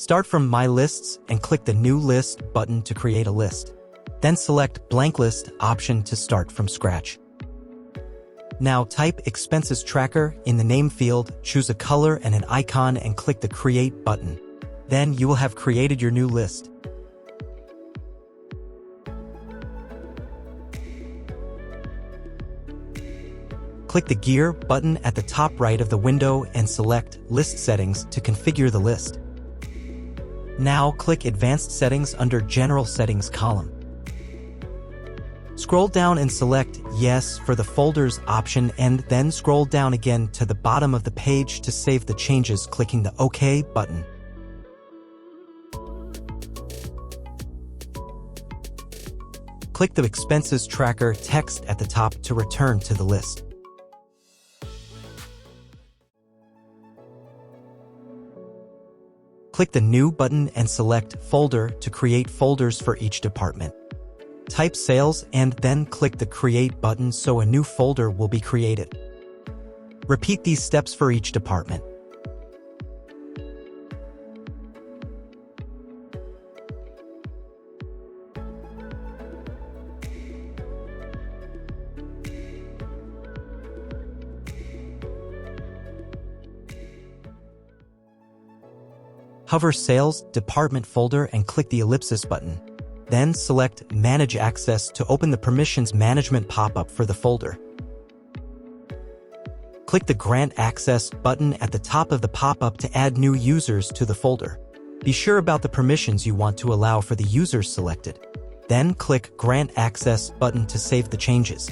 Start from My Lists and click the New List button to create a list. Then select Blank List option to start from scratch. Now type Expenses Tracker in the name field, choose a color and an icon and click the Create button. Then you will have created your new list. Click the gear button at the top right of the window and select List Settings to configure the list. Now click Advanced Settings under General Settings column. Scroll down and select Yes for the Folders option and then scroll down again to the bottom of the page to save the changes clicking the OK button. Click the Expenses Tracker text at the top to return to the list. Click the New button and select Folder to create folders for each department. Type Sales and then click the Create button so a new folder will be created. Repeat these steps for each department. Hover Sales Department folder and click the ellipsis button. Then select Manage Access to open the Permissions Management pop-up for the folder. Click the Grant Access button at the top of the pop-up to add new users to the folder. Be sure about the permissions you want to allow for the users selected. Then click Grant Access button to save the changes.